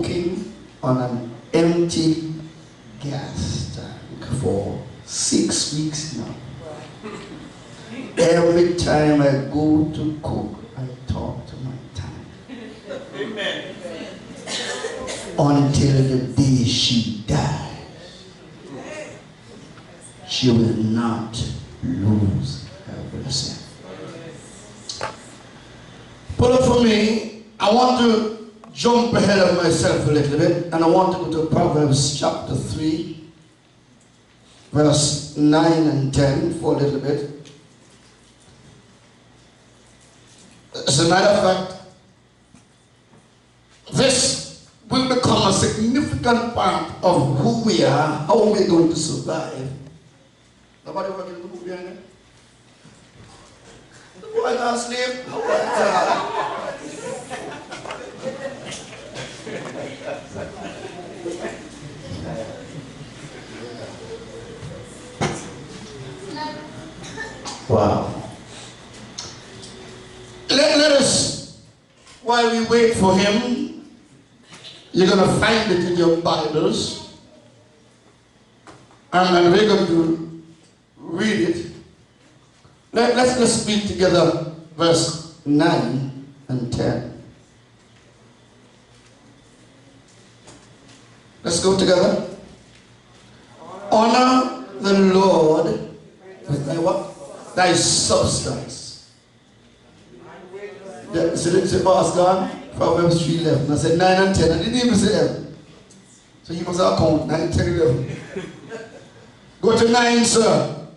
smoking on an empty gas tank for 6 weeks now. Every time I go to cook, I talk to my time. Amen. Until the day she dies, she will not lose her blessing. Pull up for me. I want to jump ahead of myself a little bit, and I want to go to Proverbs chapter 3, verse 9 and 10 for a little bit. As a matter of fact, this will become a significant part of who we are, how we're going to survive. Nobody working in the book behind it? The boy not asleep. Wow. Let us, while we wait for him, you're going to find it in your Bibles, and we're going to read it. Let's read together verse 9 and 10. Let's go together. Honor the Lord with thy what? Thy substance. Is the boss gone? Proverbs 3:11. I said 9 and 10. I didn't even say 11. So you must have count 9, 10, 11. Go to 9, sir.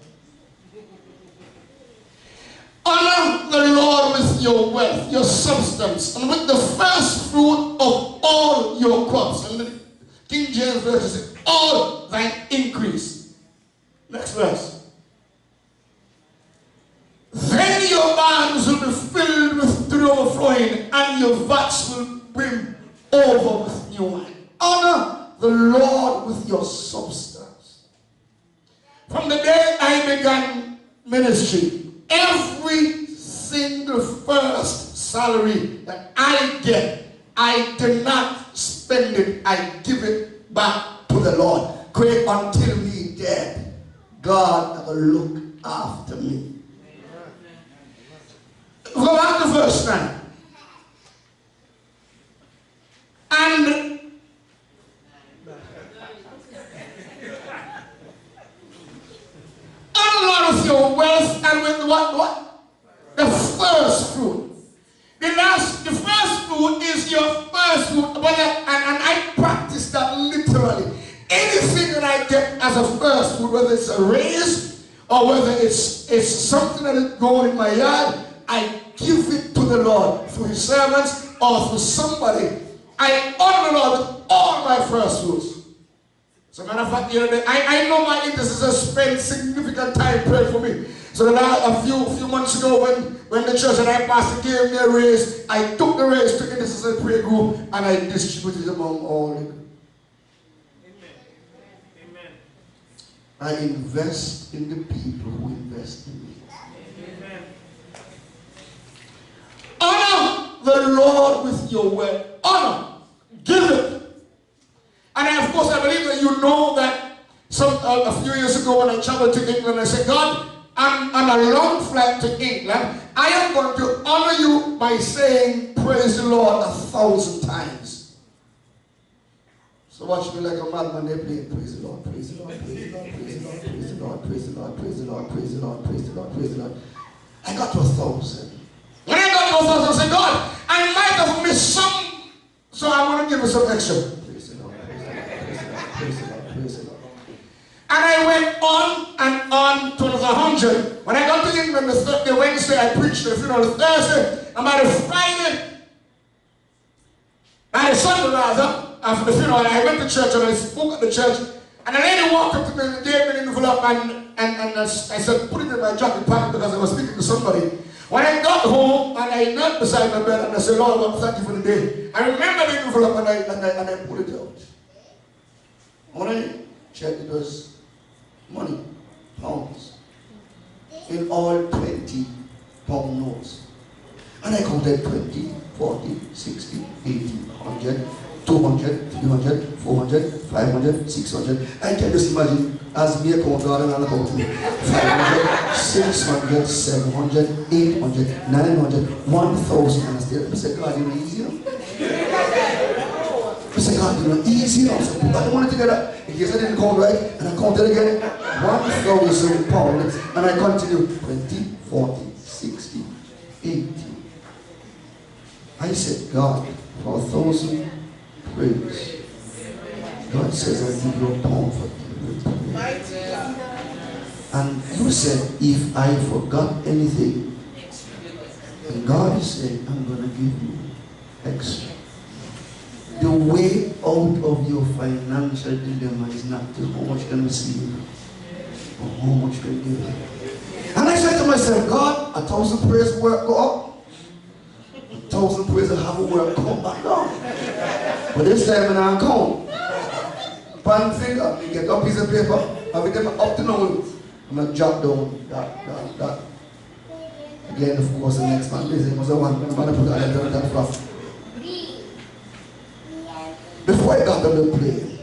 Honor the Lord with your wealth, your substance, and with the first fruit of all your crops. And the King James Version says, all thine increase. Next verse. Then your barns will be filled with overflowing, and your vats will brim over with new wine. Honor the Lord with your substance. From the day I began ministry, every single first salary that I get, I do not spend it, I give it back to the Lord. Great until me dead, God will look after me. Go back to verse 9. And honor with your wealth and with what? The first fruit. The first fruit is your first fruit. And I practice that literally. Anything that I get as a first fruit, whether it's a raise or whether it's something that is growing in my yard, I give it to the Lord through his servants or through somebody. I honor the Lord with all my first fruits. As a matter of fact, the other day, I know my intercessors spent significant time praying for me. So that a few months ago when the church that I pastor gave me a raise, I took the raise to intercessor prayer group and I distributed it among all of them. Amen. I invest in the people who invest in me. Amen. Honor the Lord with your wealth. Honor. Give it. And of course, I believe that you know that a few years ago when I traveled to England, I said, God, I'm on a long flight to England. I am going to honor you by saying, praise the Lord 1,000 times. So watch me like a madman, they play, praise the Lord, praise the Lord, praise the Lord, praise the Lord, praise the Lord, praise the Lord, praise the Lord, praise the Lord, praise the Lord. I got to 1,000. When I got to 1,000, I said, God, I might have missed some, so I want to give you some extra. Praise the Lord, praise the Lord, praise the Lord, praise the Lord. And I went on and on to another 100. When I got to England the Wednesday, I preached the funeral. The Thursday, and by the Friday, by the Sunday rather, after the funeral, I went to church and I spoke at the church. And a lady walked up to me and gave me an envelope and I said, put it in my jacket pocket because I was speaking to somebody. When I got home and I knelt beside my bed and I said, Lord, I want to thank you for the day. I remember the envelope and I pulled it out. When I checked, it was money, pounds, in all 20 pound notes. And I counted 20, 40, 60, 80, 100, 200, 300, 400, 500, 600. I can just imagine as me account garden and about 500, 600, 700, 800, 900, 1,000 and I say, God, you know, easy enough. I say, God, you know, easy enough. So put that money together. In case I didn't count right, and I counted again, 1,000 pounds, and I continue 20, 40, 60, 80. I said, God, for 1,000 praise. God says, I give you a pound for every praise. And you said, if I forgot anything, and God is saying, I'm going to give you extra. The way out of your financial dilemma is not to how much you can receive, or how much you can give. And I said to myself, God, 1,000 praise work go up, 1,000 praise have a work come back down. But this time when I come, pan finger, you get a piece of paper, I will get up to now, I'm going to jot down that. Again, of course, the next man busy was the one, I'm going to put that fluff. Before I got on the plane,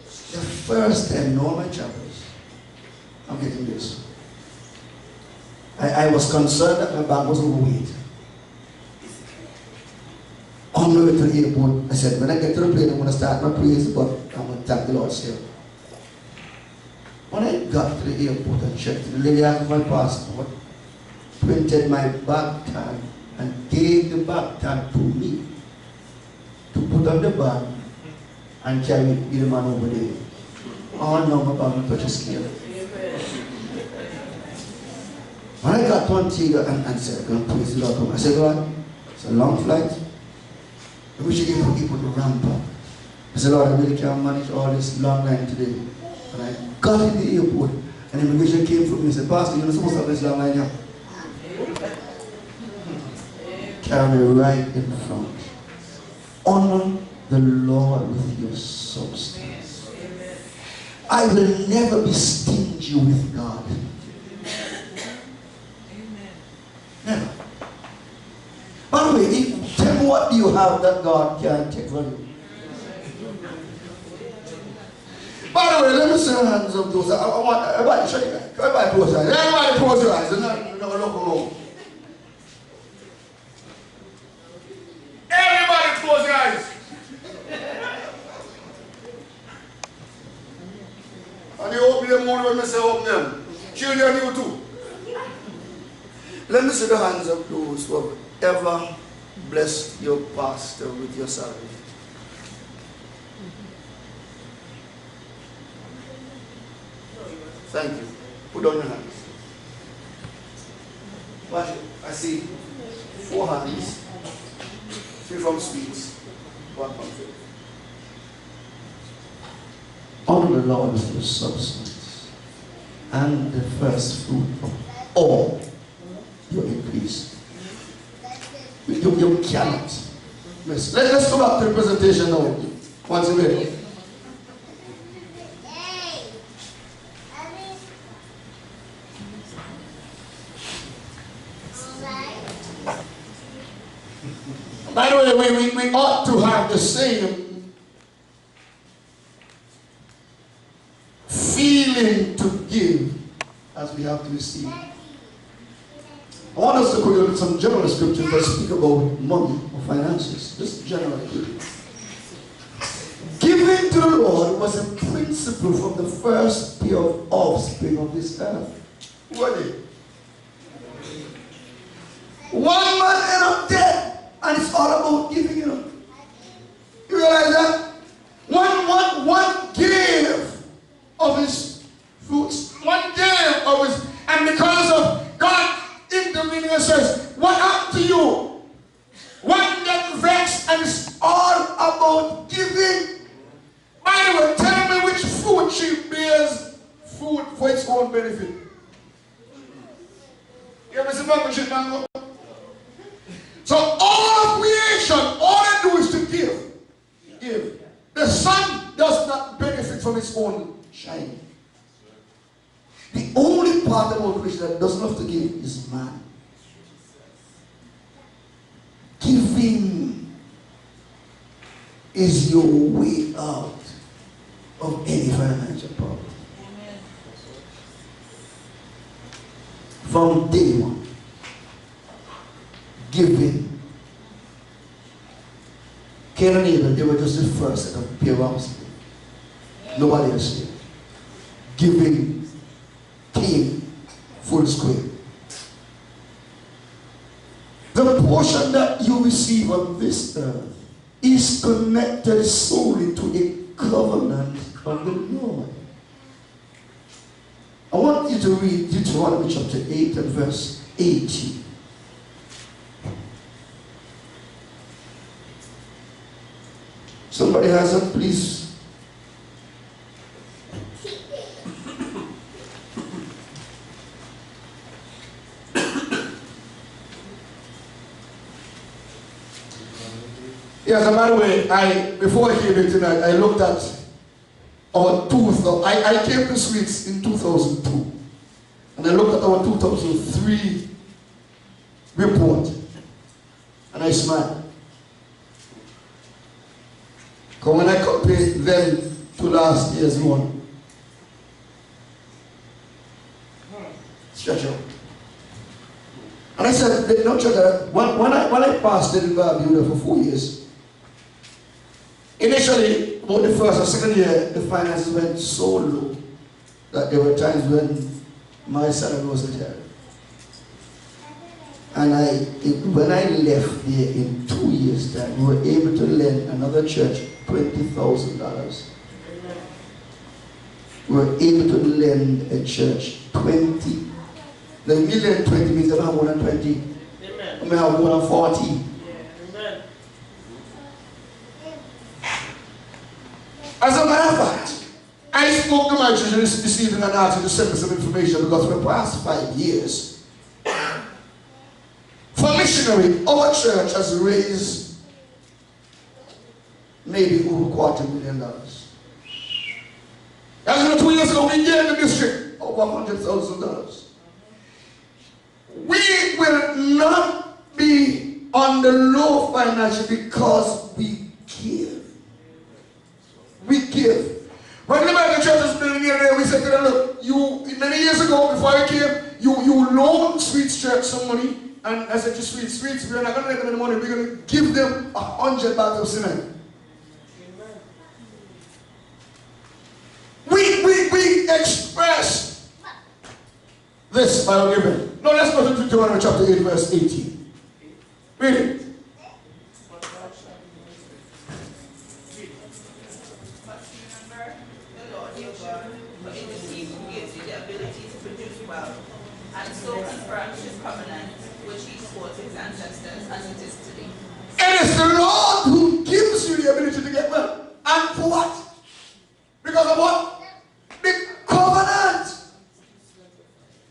the first time in all my travels, I'm getting this. I was concerned that my bag was overweight. On the way to the airport, I said, when I get to the plane, I'm going to start my praise, but I'm going to thank the Lord still. When I got to the airport and checked, the lady asked my passport, printed my bag tag, and gave the bag tag to me to put on the bag and carry it with the man over there. Oh no, my bag will touch a scale. When I got to Antigua and said, I'm going to praise the Lord, I said, God, it's a long flight. I wish you gave people to ramp up. I said, Lord, I really can't manage all this long line today. And I got in the airport, and immigration came from me and said, Pastor, you're not supposed to have this long line here. Carry me right in front. Honor the Lord with your substance. I will never be stingy with God. Never. By the way, tell me what do you have that God can't take from you? By the way, let me see your hands up those. I want everybody show you guys. Everybody close your eyes. Everybody close your eyes. Don't look around. Everybody close your eyes. And you open them more when I say open them. Children, you too. Let me see the hands of those who have ever blessed your pastor with your salary. Thank you. Put down your hands. Watch it. I see 4 hands. 3 from sweets, 1 from faith. Honor the Lord with your substance and the first fruit of all your increase. You cannot. Let's go back to the presentation now. Once again. By the way, we ought to have the same feeling to give as we have to receive. I want us to look at some general scriptures that speak about money or finances, just generally. Giving to the Lord was a principle from the first pair of offspring of this earth. Who are they? One man ended up dead. And it's all about giving, you know. You realize that? One gave of his fruits. One gave of his, and because of God intervening and says, what happened to you? One get vexed, and it's all about giving. By the way, tell me which fruit tree bears fruit for its own benefit. You ever see mango? So all of creation, all they do is to give. Give. The sun does not benefit from its own shining. The only part about creation that doesn't have to give is man. Giving. is your way out of any financial problem. Amen. From day one, giving. Cain and Abel, they were just the first set of parents. Nobody else did. Giving came full square. The portion that you receive on this earth is connected solely to a covenant of the Lord. I want you to read Deuteronomy chapter 8 and verse 18. Somebody has it, please. Yes, by the way, before I came here tonight, I looked at our I came to Sweets in 2002. And I looked at our 2003 report. And I smiled. Because when I compare them to last year's one, stretch out. And I said, no, church, when I pastored in Barbuda for 4 years, initially, about the first or second year, the finances went so low that there were times when my salary wasn't here. And when I left there in 2 years' time, we were able to lend another church $20,000. We were able to lend a church 20. The million 20 means I don't have more than 20. Amen. I may have more than 40. Yeah. Amen. As a matter of fact, I spoke to my church this evening and asked you to send me some information because for the past 5 years, for missionary, our church has raised maybe over $250,000. As you know, 2 years ago, we gave the district over $100,000. We will not be on the low financially because we give. We give. When the Bible church was building here, we said to them, look, many years ago, before I came, you loaned Sweets Church some money. And I said to Sweets, we're not going to let them any money. We're going to give them 100 bags of cement. We express this by our giving. Now let's go to Deuteronomy chapter 8, verse 18. Read it. And so confirms his covenant, which he swore to his ancestors, as it is today. It is the Lord who gives you the ability to get wealth. And for what? Because of what? The covenant.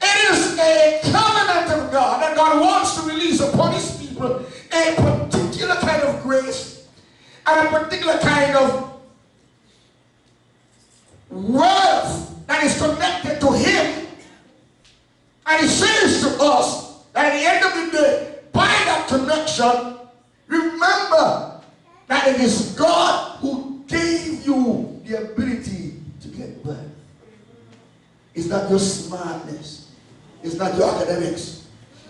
It is a covenant of God, and God wants to release upon his people a particular kind of grace and a particular kind of wealth that is connected to him. And he says to us that at the end of the day, by that connection, remember that it is God who gave you the ability to get wealth. It's not your smartness. It's not your academics.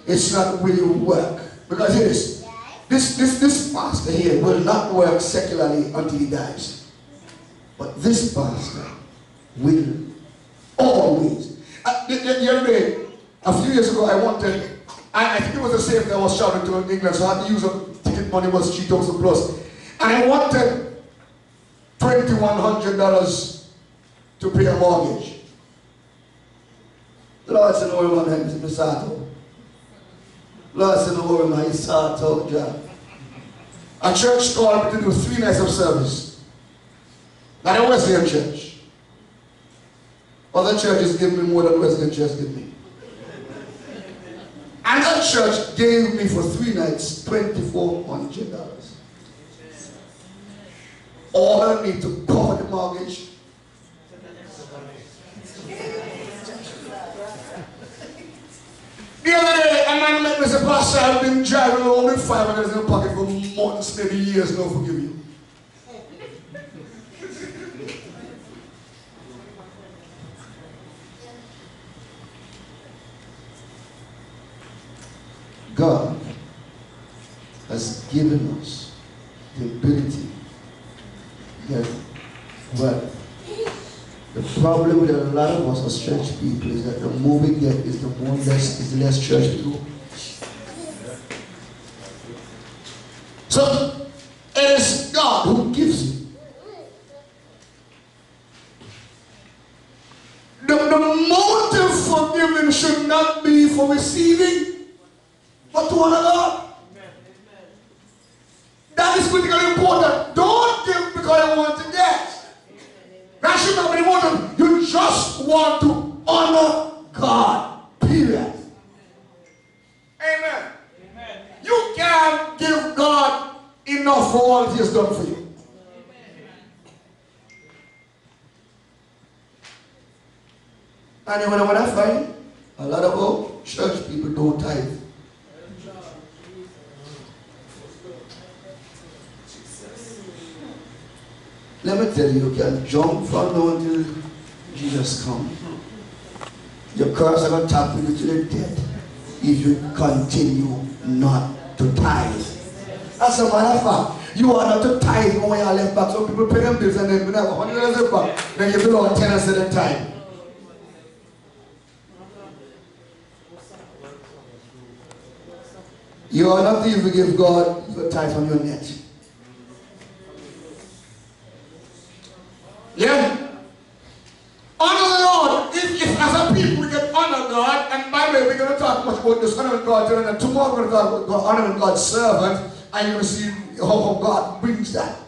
It's not where you work. Because it is. This pastor here will not work secularly until he dies. But this pastor will always. The other day, a few years ago, I think it was the same that I was shouting to in England, so I had to use a ticket money was 3,000 plus. And I wanted $2,100 to pay a mortgage. The Lord said, no, man, I'm Sato. Lord said, no, man, he's Sato, John. A church called me to do 3 nights of service. Not a Wesleyan church. Other churches give me more than Wesleyan church give me. And that church gave me for 3 nights $2,400. All I need to cover the mortgage. The other day, a man met me and said, Pastor, I've been driving around with $500 in the pocket for months, maybe years now, forgive you. God has given us the ability. Yeah. But the problem with a lot of us as church people is that the more we get is the less church we go. So it is God who gives you. The motive for giving should not be for receiving, but to honor God. That is critically important. Don't give because you want to get. That should not be the motive. You just want to honor God. Period. Amen. Amen. You can't give God enough for all He has done for you. And you know what I find? A lot of our church people don't tithe. Let me tell you, you can jump from now until Jesus comes. Your curse are going to tap you to the dead if you continue not to tithe. As a matter of fact, you are not to tithe when you are left back. Some people pay them bills and then have $100 left back. Then you belong 10 at the time. You are not to even give God your tithe on your net. Yeah? Honor the Lord. If as a people we can honor God, and by the way, we're going to talk much about this honoring God today, and tomorrow we're going to talk about honoring God's servant, and you're going to see how God brings that.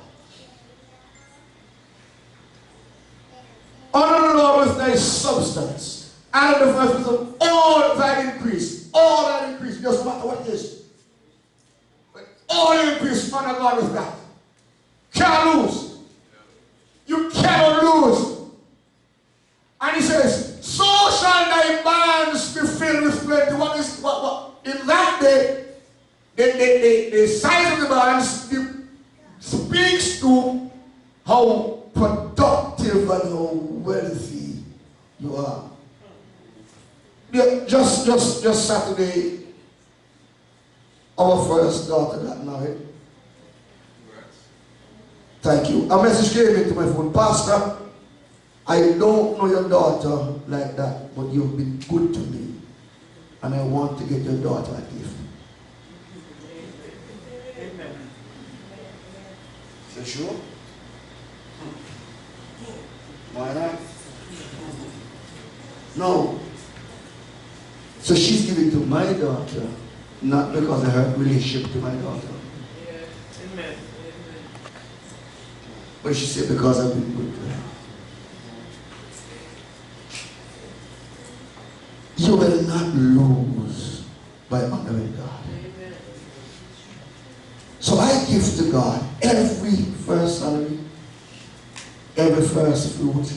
Honor the Lord with thy substance, and the first of all thy increase. All that increase, just no matter what it is. But all increase, honor God with that. Can't lose. You cannot lose. And he says, so shall thy barns be filled with plenty. What? In that day, the size of the barns speaks to how productive and how wealthy you are. Yeah, just Saturday, our first daughter got married. Thank you. A message came into my phone. Pastor, I don't know your daughter like that, but you've been good to me. And I want to get your daughter a gift. Amen. Is that sure? Why not? No. So she's giving to my daughter, not because of her relationship to my daughter. Amen. But she said, because I've been good to her. You will not lose by honoring God. Amen. So I give to God every first salary, every first fruit,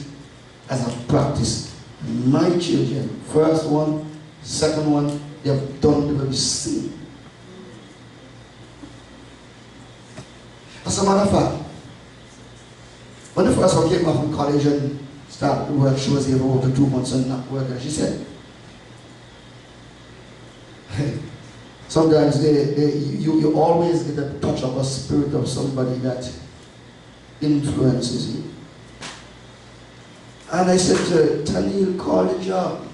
as I practice. My children, first one, second one, they have done the very same. As a matter of fact, when the first one came back from college and started to work, she was here for over 2 months and not working. She said, sometimes you always get a touch of a spirit of somebody that influences you. And I said to her, Tanil, call the job.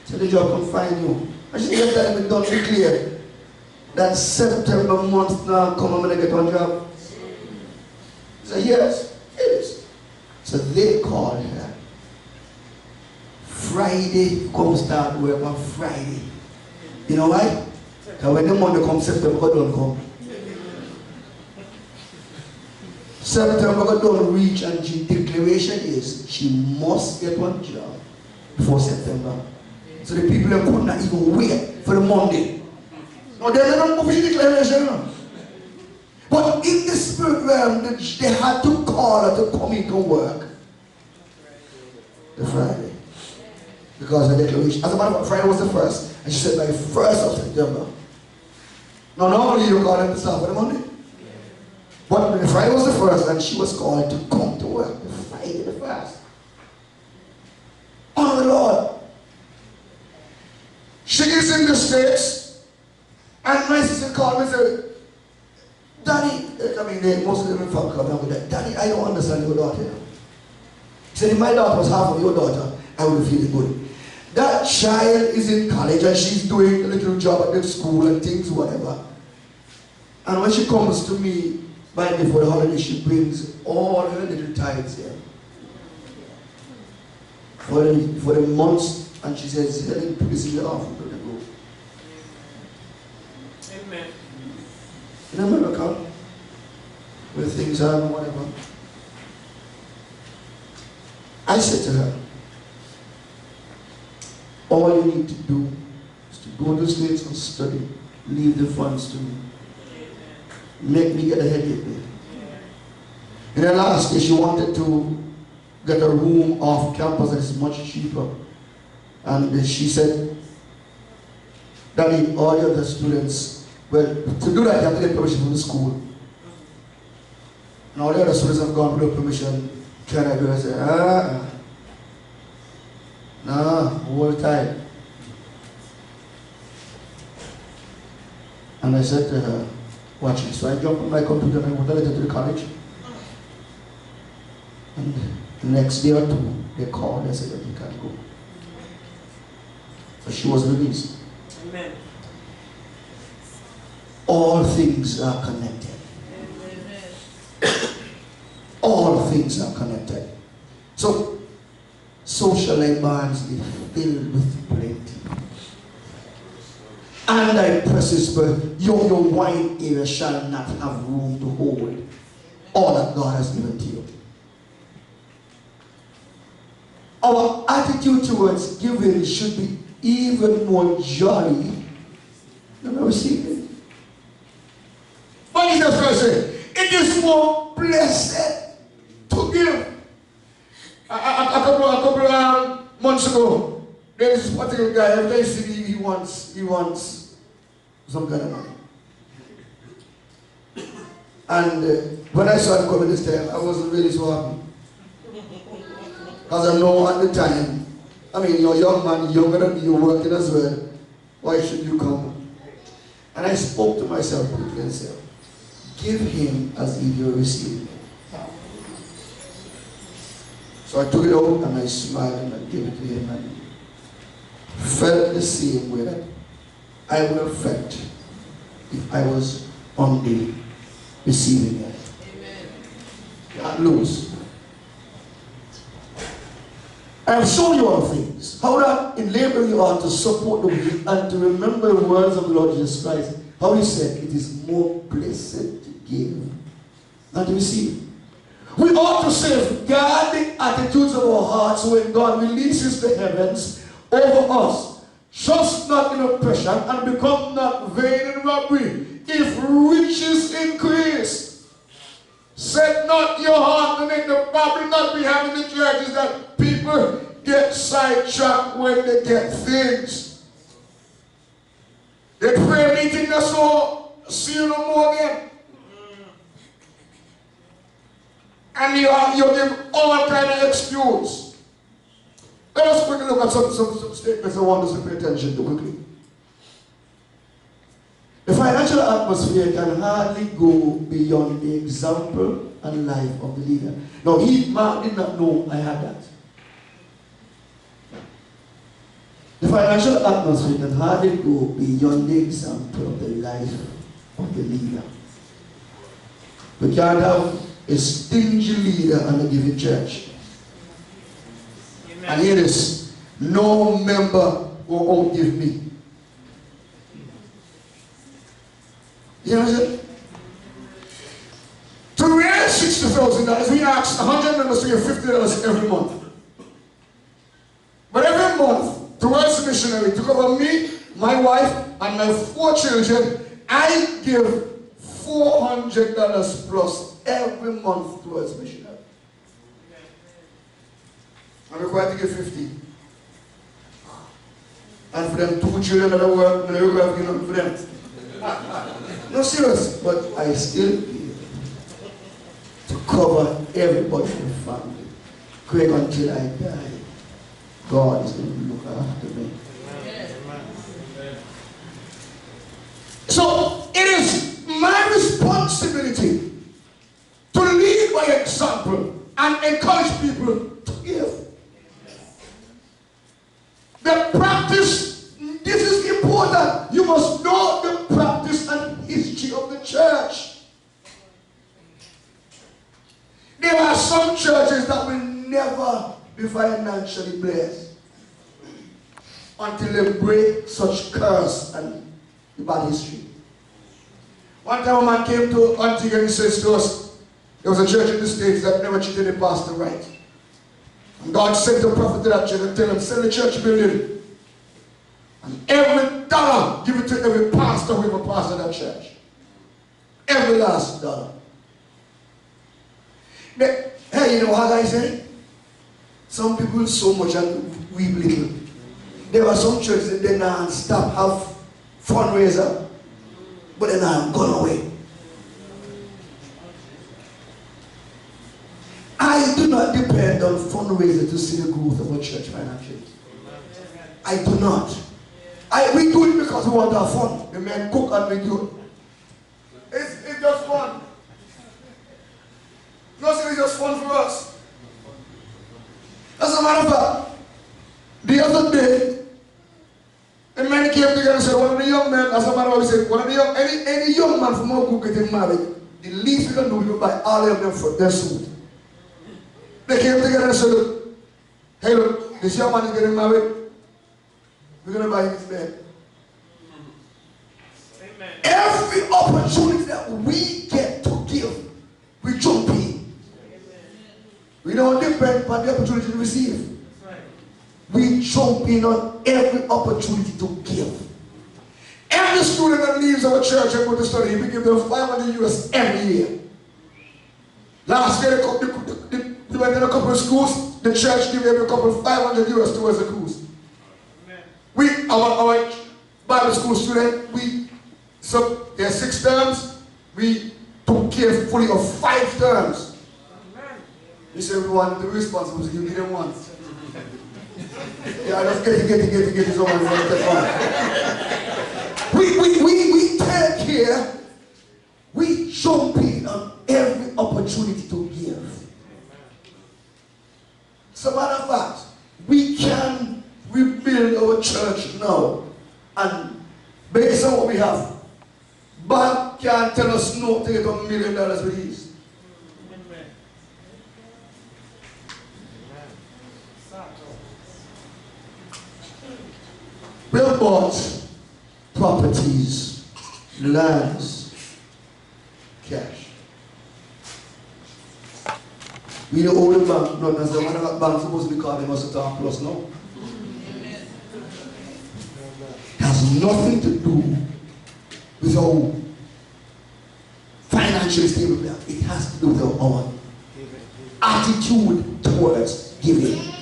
Tell the job come find you. And she said, that we don't declare that September month now come, I'm going to get one job. I said, yes. Yes. So they called her. Friday, come start work on Friday. You know why? Because when the Monday comes, September don't come. September don't reach, and the declaration is she must get one job before September. So the people could not even wait for the Monday. No, they don't go for the declaration. But in the spirit realm, they had to call her to come into work the Friday. Because of the declaration. As a matter of fact, Friday was the first. And she said by 1st of September. Now normally you call them to start for the Monday. But the Friday was the first and she was called to come to work. The Friday the first. Honor the Lord. She is in the States. called me and said, Daddy, I mean, most of them in family come down with that. Daddy, I don't understand your daughter. He said, if my daughter was half of your daughter, I would feel good. That child is in college and she's doing a little job at the school and things, whatever. And when she comes to me, right before the holiday, she brings all her little tithes here. For the months, and she says, Helen, put this in the offering. Amen. In America, where things are and whatever, I said to her, all you need to do is to go to the States and study, leave the funds to me. Make me get a headache there. In her last year, she wanted to get a room off campus that is much cheaper. And she said, Daddy, all the other students, well, to do that, you have to get permission from the school. And all the other students have gone without permission. Can I go? I said, nah, all the time. And I said to her, watch it. So I jumped on my computer and I wrote a letter to the college. And the next day or two, they called and said that you can't go. So she was released. Amen. All things are connected. All things are connected. So, social barns are filled with plenty. And I press this word, your wine area shall not have room to hold all that God has given to you. Our attitude towards giving should be even more jolly than receiving. But Jesus Christ said, it is more blessed to give. A couple of months ago, there is this particular guy, every time I see him, he wants some kind of money. And when I saw him coming this time, I wasn't really so happy. Because I know at the time, I mean, you're a young man, younger than me, you're working as well. Why should you come? And I spoke to myself quickly and said, give him as if you're receiving. So I took it out and I smiled and I gave it to him and felt the same way that I would have felt if I was on the receiving end. Can't lose. I have shown you all things. How that in labor you are to support the weak and to remember the words of the Lord Jesus Christ. How he said, it is more blessed to give than to receive. We ought to safeguard the attitudes of our hearts when God releases the heavens over us. Trust not in oppression and become not vain in robbery. If riches increase, set not your heart, and in the Bible not be having the churches that people get sidetracked when they get things. They pray meeting us all, see you no more again. And you give all kind of excuse. Let us quickly look at some statements I want us to pay attention to quickly. The financial atmosphere can hardly go beyond the example and life of the leader. Now, Mark did not know I had that. The financial atmosphere can hardly go beyond the example of the life of the leader. We can't have a stingy leader and a giving church. Amen. And here it is, no member will outgive me. You know what I'm saying? To raise $60,000, we ask 100 members to give $50 every month. But every month, towards the missionary, to cover me, my wife, and my 4 children, I give $400 plus every month towards missionary. I'm required to give 50. And for them 2 children that I work, I'm required to give nothing for them. No, serious, but I still give to cover everybody in the family. Quick until I die, God is going to look after me. So it and encourage people to give. The practice, this is important. You must know the practice and history of the church. There are some churches that will never be financially blessed until they break such curse and bad history. One time a man came to Auntie and he says to us, there was a church in the States that never treated the pastor right. And God sent a prophet to that church and tell him, sell the church building. And every dollar, give it to every pastor who ever pastored that church. Every last dollar. Hey, you know how I say? Some people so much and we little. There are some churches that they not stop have fundraiser, but they not gone away. I do not depend on fundraiser to see the growth of a church financially. I do not. We do it because we want to have fun. The men cook and we do it. It's just fun. Nothing is just fun for us. As a matter of fact, the other day, a man came together and said, one of the young men, as a matter of fact, we said, one of the young, any young man from our group getting married, the least we can do is buy all of them for their suit. They came together and said, look, hey look, this young man is getting married. We're going to buy his bed. Amen. Every opportunity that we get to give, we jump in. We don't depend on the opportunity to receive. We jump in on every opportunity to give. Every student that leaves our church and go to study, we give them 500 US every year. Last year, they went in a couple of schools, the church gave every couple 500 US towards the cruise. Our Bible school student, there are 6 terms, we took care fully of 5 terms. He said we want to be responsible, so you give them one. Yeah, just get it, so on. We take care, we jump in on every opportunity to give. As a matter of fact, we can rebuild our church now, and based on what we have, bank can't tell us no to get $1 million with ease. We have bought properties, lands, cash. We don't owe the bank, not as the one that bank supposed to be called, they must talk plus no. It has nothing to do with our financially stable plan. It has to do with our attitude towards giving.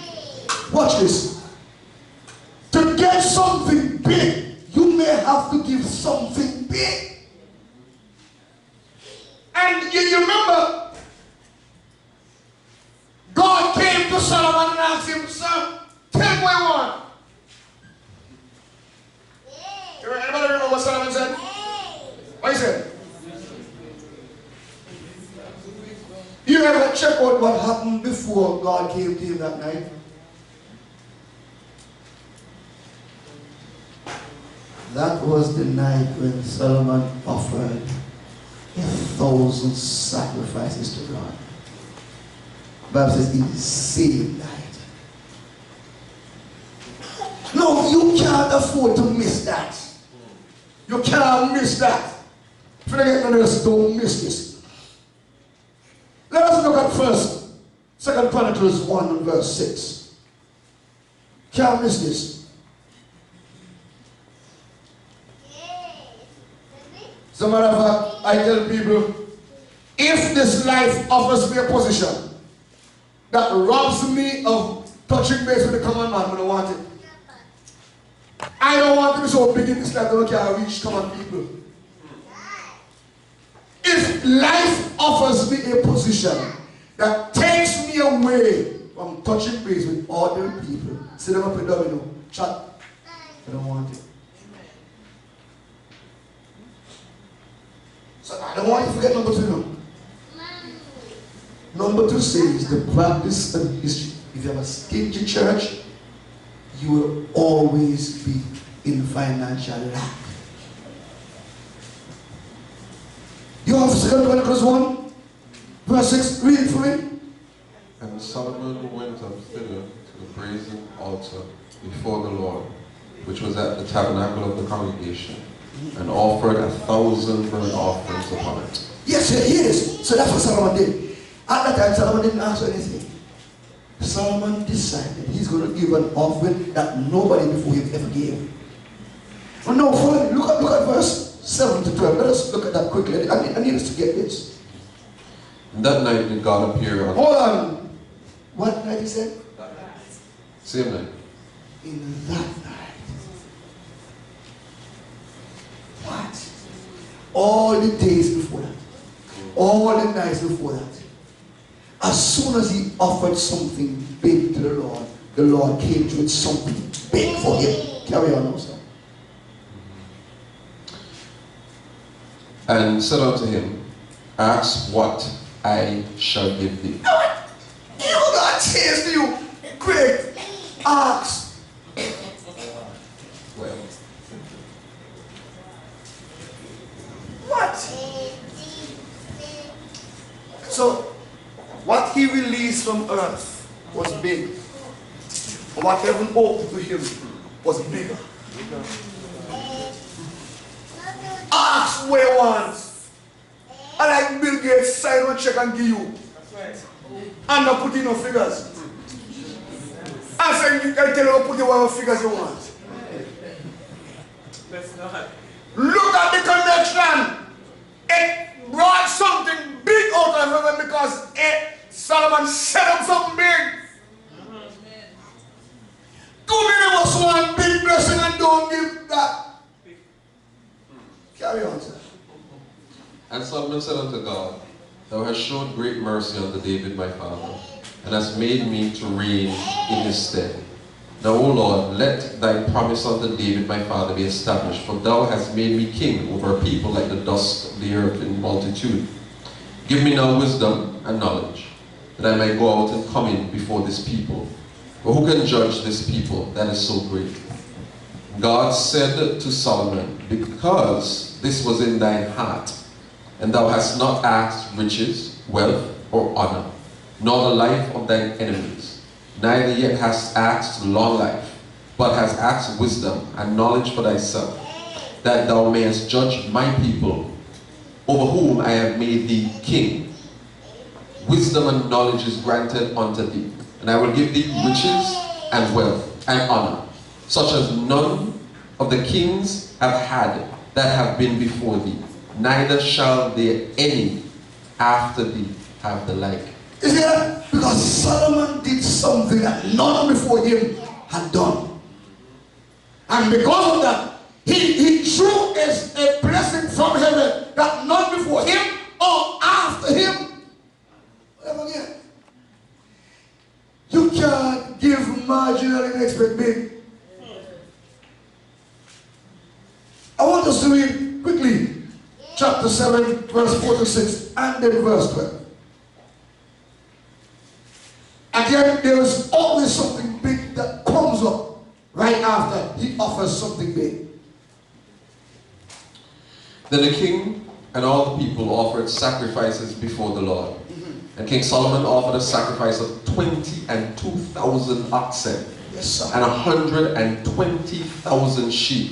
Watch this. To get something big, you may have to give something big. And you remember, God came to Solomon and asked him, son, tell me what you want. Anybody remember what Solomon said? What he said? You ever check out what happened before God came to him that night? That was the night when Solomon offered 1,000 sacrifices to God. The Bible says in the same night. No, you can't afford to miss that. You cannot miss that. If you don't get this, don't miss this. Let us look at 2 Chronicles 1 and verse 6. Can't miss this. As a matter of fact, I tell people, if this life offers me a position that robs me of touching base with the common man, I don't want it. I don't want to be so big in this life that I can't reach common people. If life offers me a position that takes me away from touching base with ordinary people, sit them up and domino, chat, I don't want it. So I don't want you to forget number 2 now. Number 2 says the practice and history. If you have a stingy church, you will always be in financial lack. You have 2 Chronicles 1, verse 6. Read it for me. And Solomon went up thither to the brazen altar before the Lord, which was at the tabernacle of the congregation, and offered 1,000 burnt offerings upon it. Yes, here it is. So that's what Solomon did. At that time, Solomon didn't ask for anything. Solomon decided he's going to give an offering that nobody before him ever gave. Oh, no, follow me. Look at verse 7 to 12. Let us look at that quickly. I need us to get this. And that night did God appear on... Hold on. What night he said? Same night. In that night. What? All the days before that. All the nights before that. As soon as he offered something big to the Lord came to with something big for him. Carry on now, sir. And said unto him, ask what I shall give thee. You got a chance to you. Quick. Ask. Well, What? So, what he released from earth was big. What heaven opened to him was bigger. Ask what you want. I like Bill Gates sign one check and give you. And not put in no figures. And say you can tell you put in whatever figures you want. Look at the connection. It brought something big out of heaven because Solomon set up something big. Too many of us want big blessing and don't give that. Carry on, sir. and Solomon said unto God, Thou hast showed great mercy unto David my father, and hast made me to reign in his stead. Now, O Lord, let thy promise unto David my father be established, for thou hast made me king over a people like the dust of the earth in multitude. Give me now wisdom and knowledge, that I may go out and come in before this people. For who can judge this people that is so great? God said to Solomon, Because this was in thine heart, and thou hast not asked riches, wealth, or honor, nor the life of thine enemies, neither yet hast asked long life, but hast asked wisdom and knowledge for thyself, that thou mayest judge my people, over whom I have made thee king. Wisdom and knowledge is granted unto thee, and I will give thee riches and wealth and honor, such as none of the kings have had that have been before thee, neither shall there any after thee have the like. You see that? Because Solomon did something that none before him had done. And because of that, he drew a blessing from heaven that none before him or after him ever get. You can't give marginal and expect big. I want us to read quickly chapter 7, verse 4 to 6, and then verse 12. Again, there is always something big that comes up right after he offers something big. Then the king and all the people offered sacrifices before the Lord. And King Solomon offered a sacrifice of 22,000 oxen, Yes, sir. and 120,000 sheep.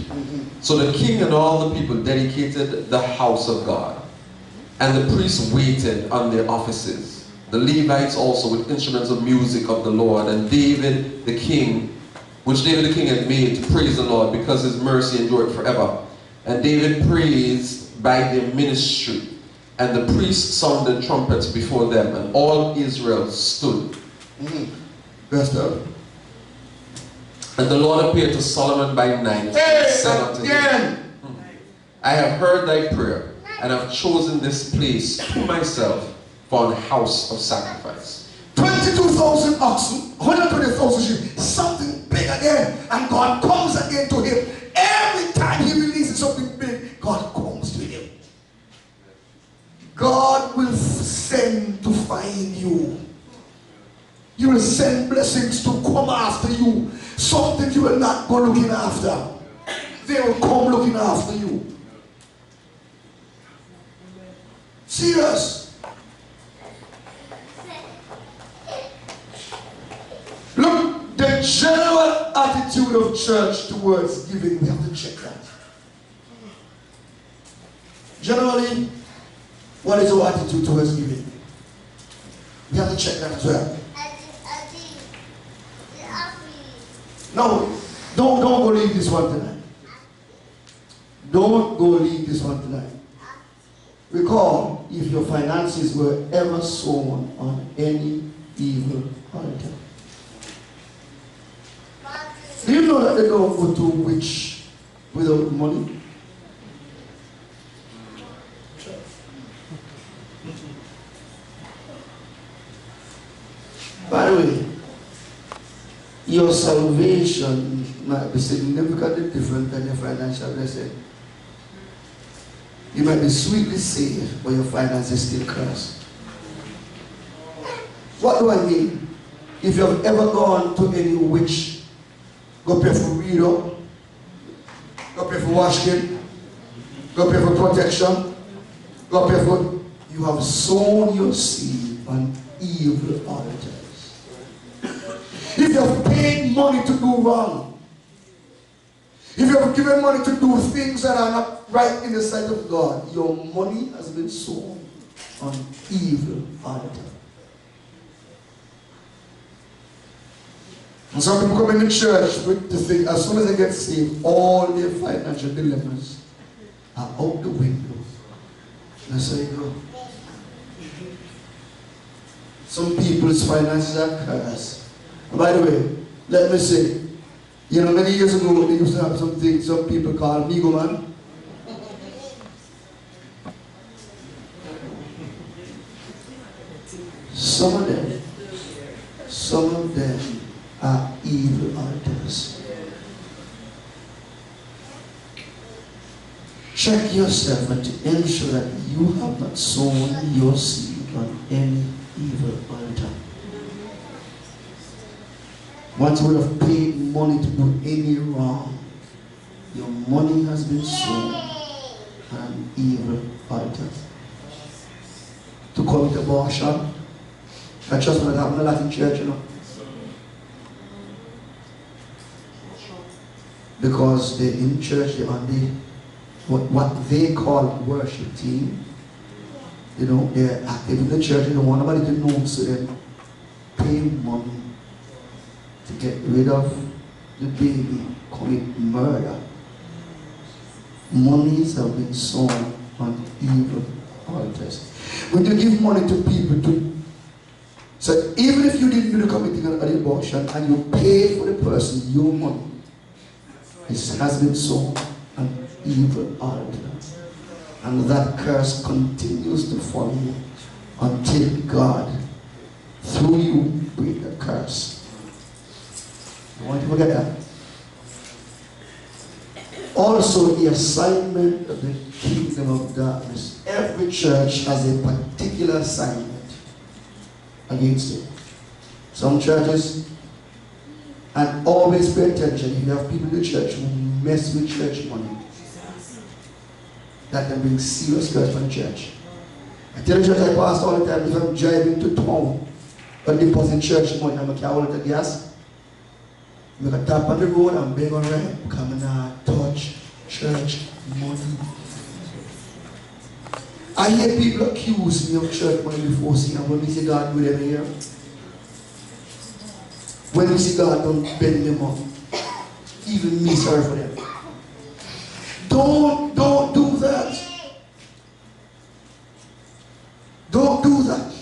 So the king and all the people dedicated the house of God. And the priests waited on their offices, the Levites also with instruments of music of the Lord, and David the king, which David the king had made to praise the Lord, because his mercy endured forever. And David praised by their ministry, and the priests sounded trumpets before them, and all Israel stood. Verse 12. And the Lord appeared to Solomon by night, and said unto him, I have heard thy prayer, and have chosen this place to myself for an house of sacrifice. 22,000 oxen, 120,000 sheep, something big again, and God comes again to him. Every time he releases something big, God comes to him. God will send to find you You will send blessings to come after you. Something you will not go looking after. They will come looking after you. Serious. Look, the general attitude of church towards giving, we have to check that. Generally, what is our attitude towards giving? We have to check that as well. No, don't go leave this one tonight. Don't go leave this one tonight. Recall, if your finances were ever sown on any evil altar. Do you know that they don't go to a witch without money? By the way, your salvation might be significantly different than your financial blessing. You might be sweetly saved, but your finances still cursed. What do I mean? If you have ever gone to any witch, go pay for reader, go pay for washing, go pay for protection, go pay for... You have sown your seed on evil altars. If you have paid money to do wrong, if you have given money to do things that are not right in the sight of God, your money has been sown on evil altar. And some people come in the church with the thing, as soon as they get saved, all their financial dilemmas are out the window. That's how you go. Some people's finances are cursed. And by the way, let me say, you know, many years ago, they used to have something some people call Migo Man. Some of them are evil altars. Check yourself and to ensure that you have not sown your seed on any evil altar. Once you would have paid money to do any wrong, your money has been sown on an evil altar. To commit abortion, that's just what happened in the Latin church, you know. Because they're in church, they're on the, what they call worship team. You know, they're active in the church, they don't want nobody to know, so they pay money to get rid of the baby, commit murder. Monies have been sown on evil altars. When you give money to people to, so even if you didn't do the committing of the abortion and you pay for the person your money, it has been sown on evil altar. And that curse continues to follow you until God, through you, break the curse. I want you to forget that. Also, the assignment of the kingdom of darkness. Every church has a particular assignment against it. Some churches, and always pay attention, if you have people in the church who mess with church money, that can bring serious curse for the church. I tell the church I pass all the time, if I'm driving to town, but deposit church money, I'm going to carry all the gas. You can tap on the road and beg on right, come and touch church money. I hear people accuse me of church money before seeing, and when we see God do it every year. When we see God don't bend them up, even me sorry for them. Don't do that. Don't do that.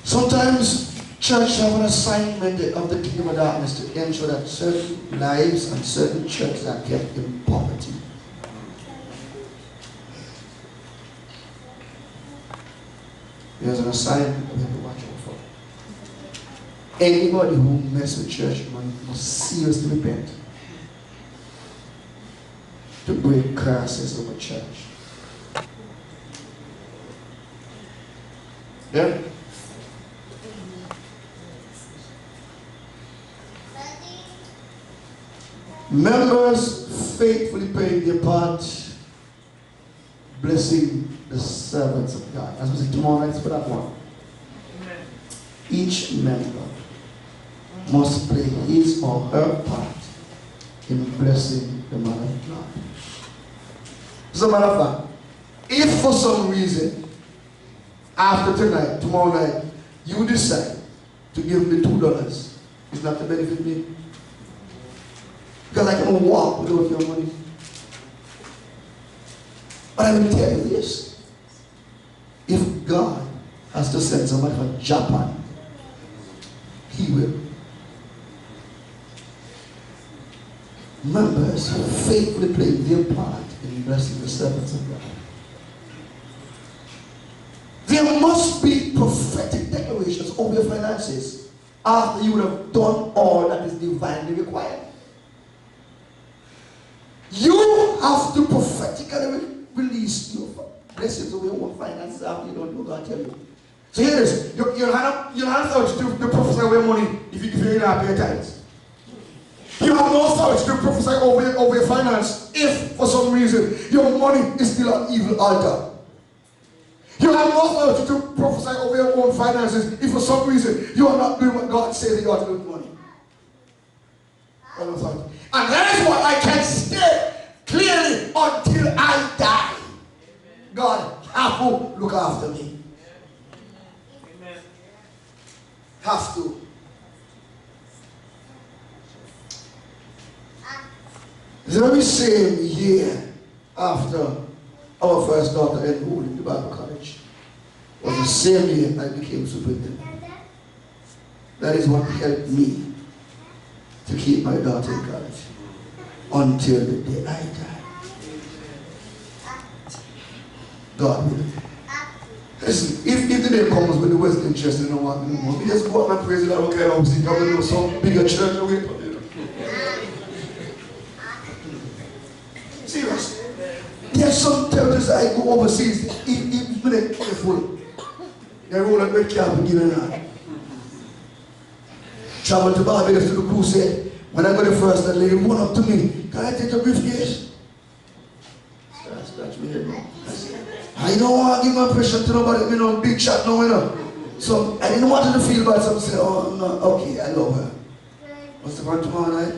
Sometimes church have an assignment of the kingdom of darkness to ensure that certain lives and certain churches are kept in poverty. There's an assignment we have to watch out for. Anybody who messes with church money must seriously repent to break curses over church. Yeah? Members faithfully pay their part, blessing the servants of God. As we say tomorrow night for that one. Each member must play his or her part in blessing the man of God. As a matter of fact, if for some reason, after tonight, tomorrow night, you decide to give me $2, it's not to benefit me. Because I can walk without your money. But I will tell you this. If God has to send somebody from Japan, He will. Members faithfully play their part in blessing the servants of God. There must be prophetic declarations over your finances after you would have done all that is divinely required. You have to prophetically release your blessings over your own finances after you don't know God tell you. So here it is. You're not allowed to prophesy over your money if you're not paying tithes. You have no authority to prophesy over your finance if for some reason your money is still on evil altar. You have no authority to prophesy over your own finances if for some reason you are not doing what God says you ought to do with money. And that is why I can stay clearly until I die. God have to look after me. Amen. Have to. The very same year after our first daughter enrolled in the Bible college was the same year I became superintendent. That is what helped me to keep my daughter in college until the day I die. God will. Listen, if the day comes when the West interested in what we want, we just go up and praise God, okay, I'm seeing coming to some bigger church away from it. Serious. There's some territories I go overseas, if they're full. They roll a great camp and give it out. Travel to Barbados to the crusade. When I got the first, that lady went up to me. Can I take a briefcase? Scratch me head now. I don't want to give my pressure to nobody, you know, big shot now, you know. So I didn't want her to feel bad, so I said, oh no, okay, I love her. What's the one tomorrow night?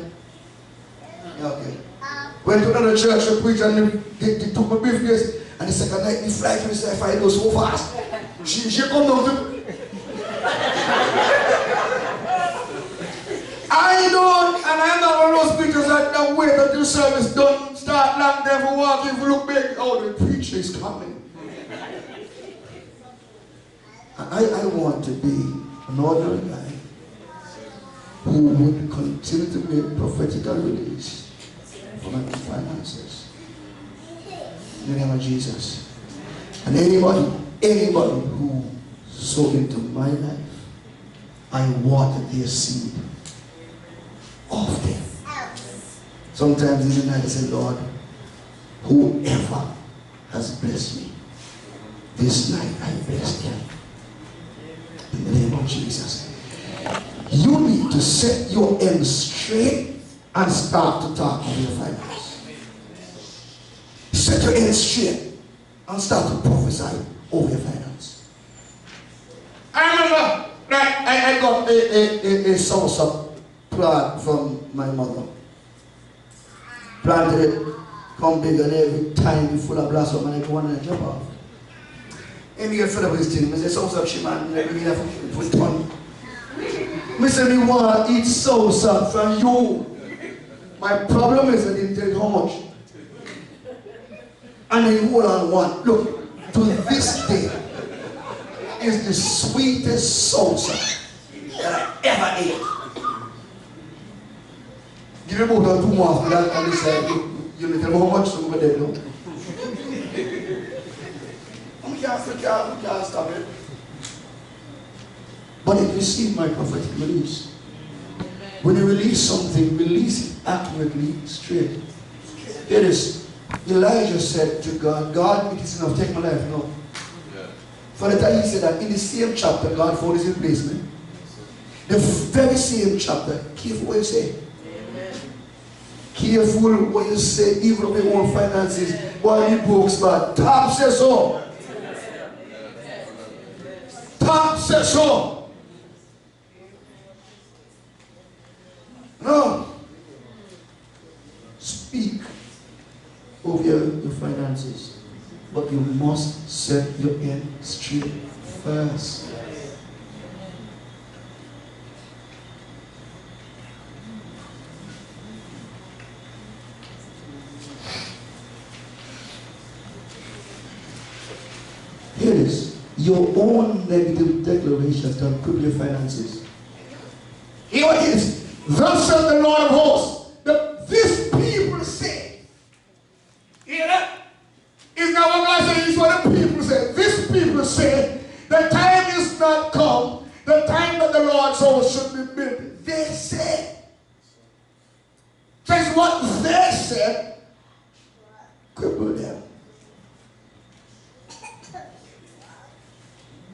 Yeah, okay. Went to another church to preach and they took my briefcase, and the second night the flight to the I go so fast. She come down to I don't, and I'm not one of those preachers that don't wait until service don't start long there for walking, for look back, oh, the preacher is coming. I want to be an ordinary guy who would continue to make prophetical release for my finances. In the name of Jesus. And anybody who sow into my life, I water their seed of them. Sometimes in the night I say, Lord, whoever has blessed me, this night I bless them. In the name of Jesus. You need to set your end straight and start to talk about your finance. Set your end straight and start to prophesy over your finance. I remember that I got a salsa plant from my mother. Planted it, come big and every time full of blossom, and I go on and I jump off. And me get fed up with this thing. I say, salsa she man, I bring it up for ton. I say, me want to eat salsa from you. My problem is I didn't tell you how much. And then hold on one. Look, to this day is the sweetest salsa that I ever ate. Give me about 2 more after that and they say, you need to tell me how much to go there, no? We can't stop it. But it received my prophetic release. When you release something, release it accurately, straight. It is. Elijah said to God, God, it is enough, take my life. No. For the time he said that in the same chapter, God found his replacement. The very same chapter. Careful what you say. Amen. Careful what you say, even if you want finances, while the books, but Tom says so. Tom says so. No. Speak over your finances, but you must set your end straight first. Here it is. Your own negative declaration to cripple your finances. Here it is. Thus says the Lord of hosts. This people say. Hear that? It's not what God says, it's what the people say. This people say, the time is not come, the time that the Lord's house should be built. They say. That's what they said. Cripple them.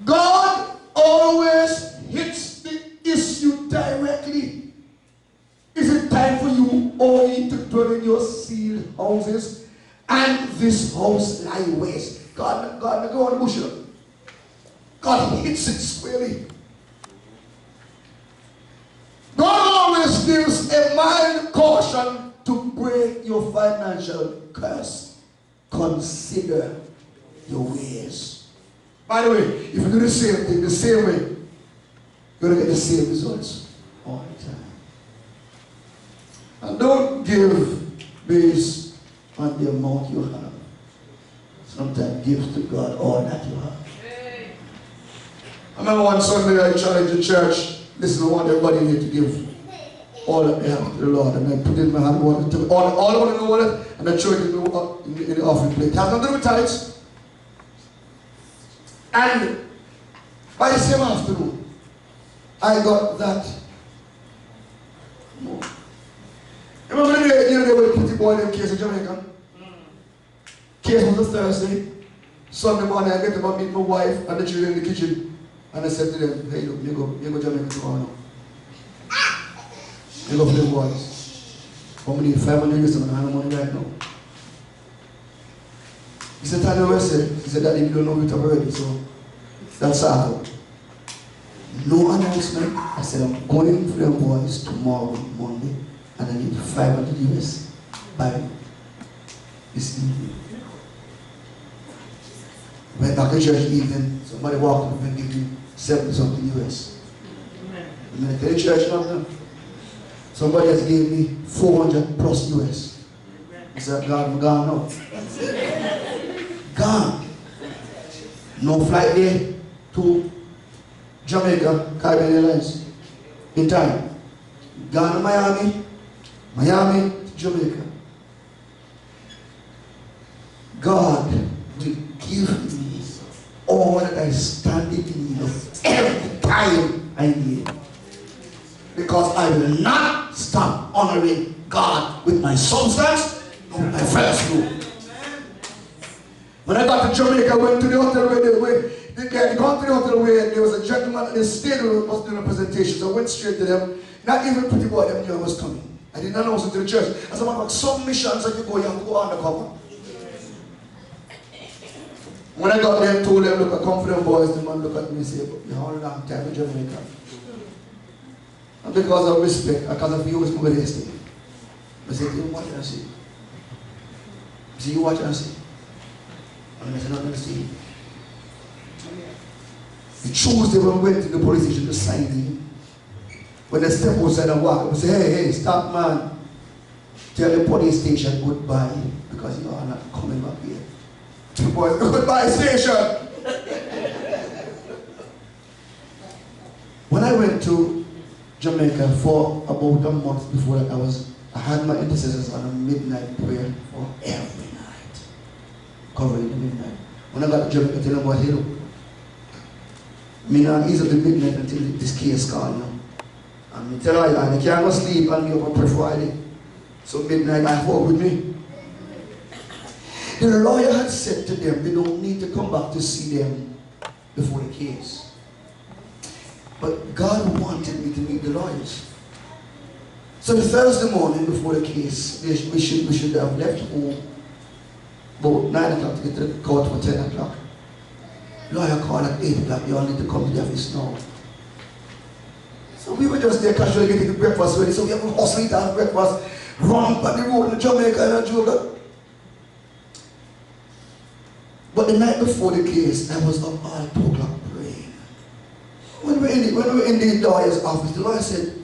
God always hits the issue directly. Is it time for you only to dwell in your sealed houses and this house lie waste? God go on the bush. God hits it squarely. God always gives a mild caution to break your financial curse. Consider your ways. By the way, if you do the same thing, the same way, you're going to get the same results all the time. And don't give based on the amount you have. Sometimes give to God all that you have. I remember one Sunday I challenged the church, listen, I want everybody here to give all that they have to the Lord. And I put in my hand water, all I want to know water, and I threw it in the offering plate. It has nothing to do with tithes. And by the same afternoon, I got that. No. Remember the day they were pretty boy in case of Jamaica? Case was a Thursday. Sunday morning I get them up meet my wife and the children in the kitchen. And I said to them, hey look, you go Jamaica tomorrow. You go for the boys. How many? 500 years and I have money right now. He said, tell me he said, Daddy, you don't know it already, so that's all. No announcement. I said, I'm going for them boys tomorrow, Monday, and I need 500 US by this evening. Went back to church evening, somebody walked up and gave me 70 something US. And I tell the church now, somebody has gave me 400 plus US. I said, God, I'm gone now. Gone. No flight there to Jamaica, Caribbean Airlines in time. Gone to Miami to Jamaica. God will give me all that I stand in need of every time I need it. Because I will not stop honoring God with my substance or my first fruit. When I got to Jamaica, I went to the hotel where they gone to the hotel where there was a gentleman in the stadium who was doing a presentation. So I went straight to them. Not even pretty boy them knew I was coming. I did not announce it to the church. As a matter of fact, some missions that you have to go undercover. When I got there and told them, look, I come for them boys, the man looked at me and said, you're all a long time in Jamaica. And because of respect, because of you, it's going to stay. I said, you watch and see. I said, you watch and see. And I said, not going to see. The Tuesday when we went to the police station to sign in, when they step outside and walk, I said, hey, stop man. Tell the police station goodbye because you are not coming back here. The boys, goodbye station. When I went to Jamaica for about a month before that, I had my intercessors on a midnight prayer for every night. Covering the midnight. When I got to Jamaica, I tell them what, hey look, me not ease up the midnight until this case called now. And I tell her, I can't go sleep and me up and pray for Friday. So midnight I fought with me. The lawyer had said to them, they don't need to come back to see them before the case. But God wanted me to meet the lawyers. So the Thursday morning before the case, we should have left home about 9 o'clock to get to the court for 10 o'clock. Lawyer called at 8 o'clock, you all need to come to the office now. So we were just there casually getting the breakfast ready. So we have a hustling to have breakfast, run by the road in Jamaica and Jamaica. But the night before the case, I was up all 2 o'clock praying. When we were in the lawyer's office, the lawyer said,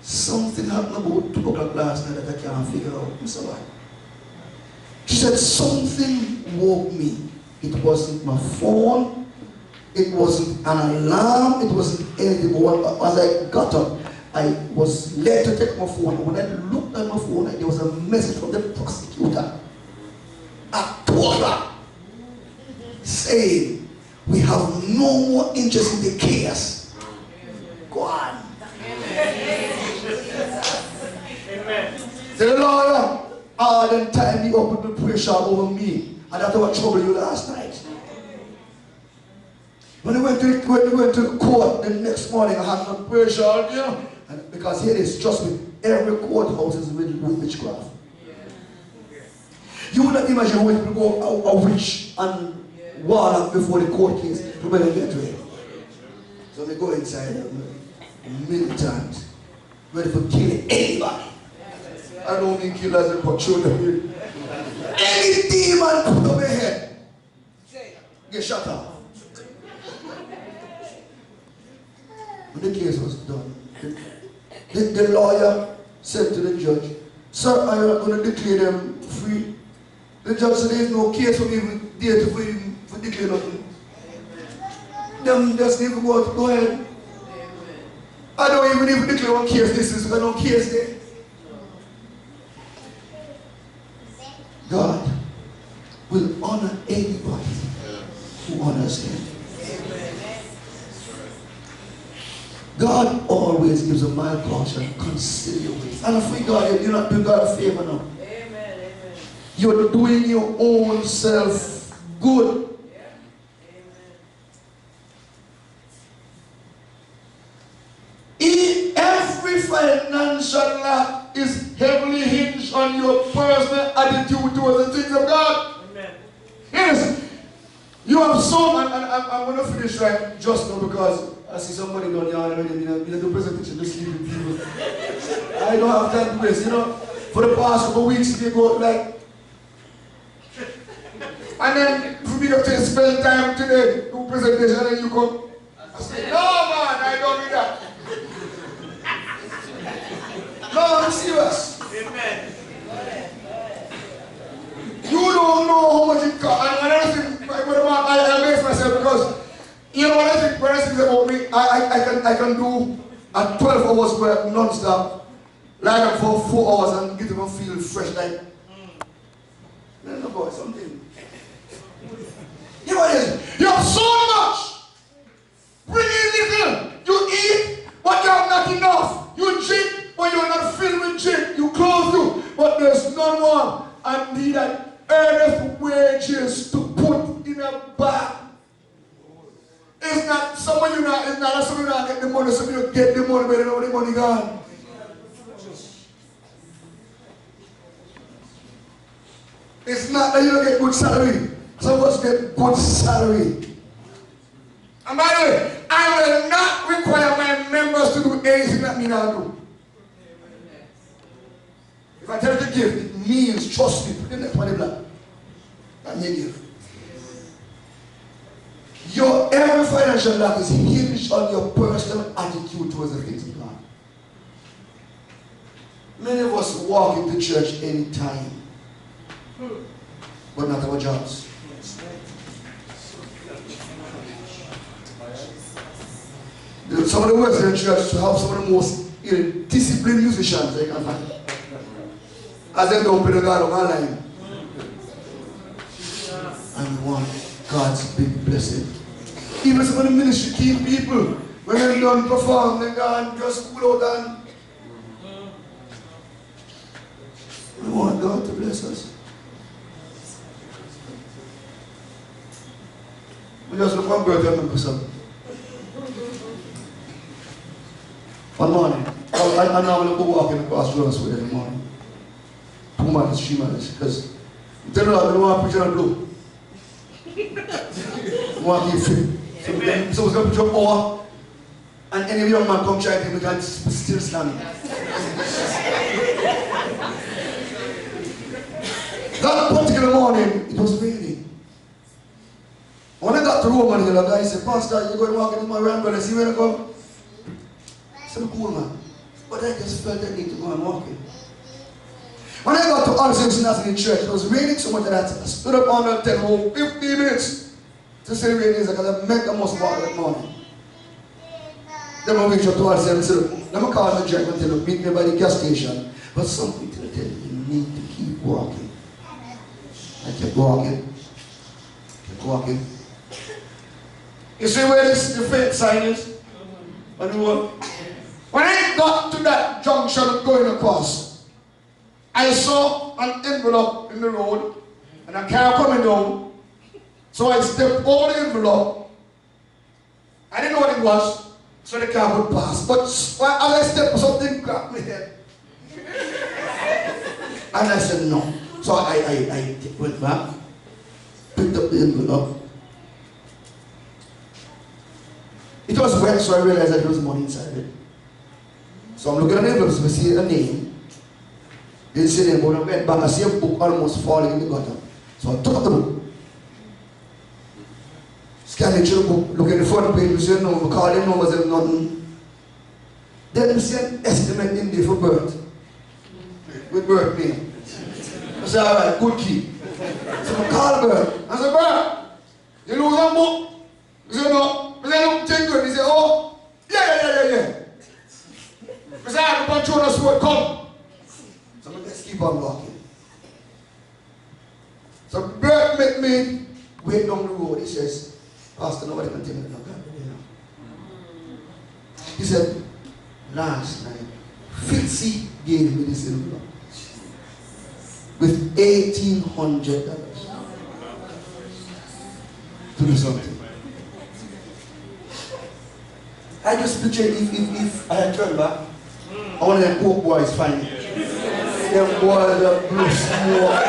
something happened about 2 o'clock last night that I can't figure out. I said, why? She said, something woke me. It wasn't my phone. It wasn't an alarm. It wasn't anything. But as I got up, I was led to take my phone. And when I looked at my phone, there was a message from the prosecutor at 2 o'clock saying, we have no more interest in the case. Go on. Amen. The lawyer, all the time he opened the pressure over me. And that's what troubled you last night. When we went to the court the next morning, I had no pressure, you know. And because here it is, trust me, every courthouse is with witchcraft. You would not imagine when people go a witch and warlock before the court case to better get ready. So they go inside many times, ready for killing anybody. I don't mean killers but children. Any demon put on their head, get shut off. When the case was done, the lawyer said to the judge, sir, I am going to declare them free. The judge said there is no case for me there to declare nothing. Them just need to go ahead. I don't even need to declare one case this is, because no case there. God will honor anybody who honors him. God always gives a mild caution, consider your ways. And I think God, you're not doing God a favor now. Amen. You're doing your own self good. Every financial lack is heavily hinged on your personal attitude towards the things of God. Amen. Yes. You have sown, and I'm going to finish right just now because I see somebody down here already in the presentation, just sleeping people. I don't have time to waste, you know. For the past couple of weeks, they go like, and then for me to spend time today, do presentation, and then you come. I say, no man, I don't do that. No, I'm serious. Amen. You don't know how much it costs. And another thing, I amaze myself because you know what I think about me? I can do a 12 hours work non-stop, lie down for 4 hours and get them feel fresh like no boy, something. You know what it is? You have so much. Bring in little. You eat, but you have not enough. You drink, but you're not filled with drink. You clothe you, but there's no one. I need an earnest wages to put in a bag. It's not someone you not, it's not someone you not get the money, so you get the money, but you know the money gone. It's not that you don't get good salary. Some of us get good salary. And by the way, I will not require my members to do anything that me not do. If I tell you to give, it means, trust me, put in the 20 black. That may give. Your every financial lack is hinged on your personal attitude towards the things of God. Many of us walk into church anytime, but not our jobs. Some of the Western churches have some of the most disciplined musicians they can find. As they don't play the God of our line. And we want God's big blessing. Even some of the ministry keep people, when they don't perform, they go just pull out and we want God to bless us. We just look one bird and remember something. One morning, I normally go walking across roads with every morning. 2 miles, 3 miles, because I'm telling you, I don't want to preach on blue. I want to be fit. So I was going to preach on power, and any young man come try to we can still stand. That particular morning, it was raining. When I got to Roman Hill, a guy said, Pastor, you're going to walk into my ramble and see where I come? I said, cool, man. But I just felt I need to go and walk in. When I got to Olson in church, it was raining so much that I stood up on the table 15 minutes to say rain is because I meant I must walk that morning. Then I reached up to Olson and said, let me call the driver and tell him, meet me by the gas station. But something to tell you need to keep walking. I kept walking. Kept walking. You see where this the faith sign is? On the road? When I got to that junction going across, I saw an envelope in the road and a car coming down. So I stepped over the envelope. I didn't know what it was, so the car would pass. But as I stepped, something grabbed my head. And I said no. So I went back, picked up the envelope. It was wet, so I realized that there was money inside it. So I'm looking at the envelope, so I see a name. Didn't see the name, but I went back, I see a book almost falling in the gutter. So I took up the book. Scanned through the book, look at the front page, we see a number, call the numbers and nothing. Then we see an estimate in there for birth. With birth name. I said, alright, good key. So I called Bert. I said, Bert, you lose a book? He said, no. I said, look, take good. He said, oh, yeah. I said, I have a bunch of us who come. So let's keep on walking. So Bert met me way down the road. He says, Pastor, nobody can tell me no God. He said, last night, Fitzy gave me this envelope with $1,800 to do something. I just picture if I had turned back, I want them poor boys find me. Them boys that blew smoke.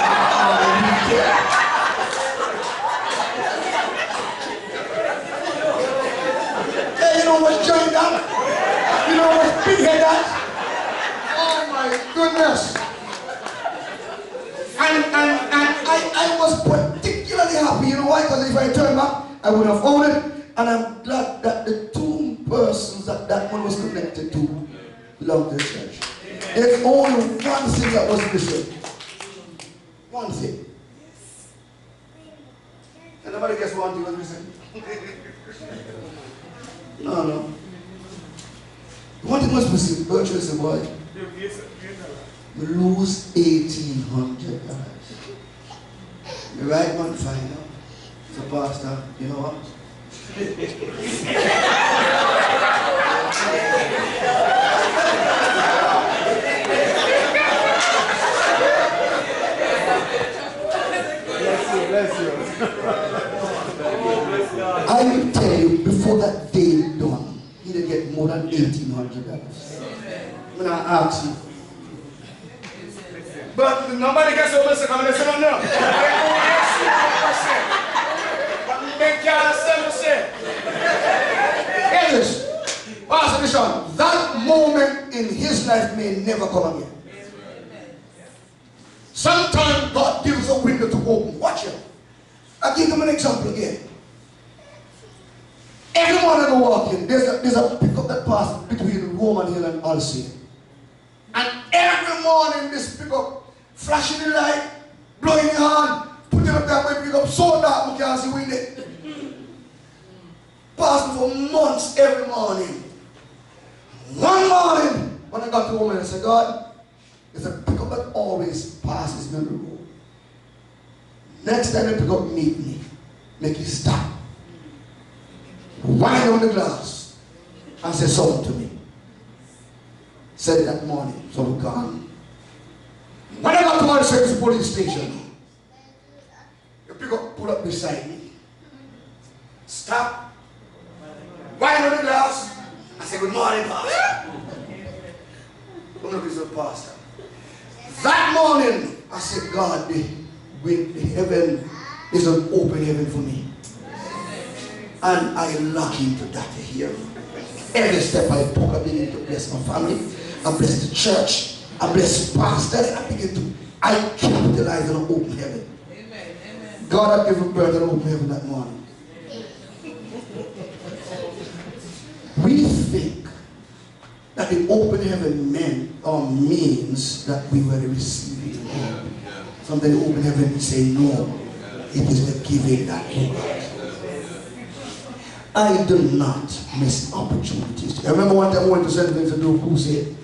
Hey, you know what's giant that? You know what's big head that? Oh my goodness. And I was particularly happy, you know why? Because if I turned back, I would have owned it. And I'm glad that the two persons that one was connected to belong to the church. There's only one thing that was missing. One thing. And nobody guess one thing was missing? No. One thing was missing. Virtually said, boy, you lose $1,800. The right one find out. So Pastor, you know what? Bless you. I will tell you, before that day done, he didn't get more than $1,800. When I ask you. But nobody gets over the comment. They don't know. Hear this. Pastor Bishop, that moment in his life may never come again. Sometimes God gives a window to open. Watch it. I'll give them an example again. Every morning I go walking, there's a pickup that passes between Roman Hill and Olson. And every morning this pickup flashing the light, blowing the horn, putting up that way pickup so dark we can't see window. Passing for months every morning. One morning, when I got to home, I said, God, there's a pickup that always passes me on the road. Next time the pickup meet me, make it stop. Wind on the glass and say something to me. Said it that morning, so we gone. When I got to the police station, the pickup pulled up beside me. Stop. Wind on the glass. I said, good morning, Pastor. Come look at the pastor. That morning, I said, God, the heaven is an open heaven for me. And I lock into that here. Every step I took, I begin to bless my family. I bless the church. I bless pastors. I capitalize on an open heaven. Amen. Amen. God had given birth to an open heaven that morning. We think that the open heaven means that we were receiving help. Sometimes the open heaven say no. It is the giving that help. I do not miss opportunities. I remember one time I went to St. Vincent to do a crusade.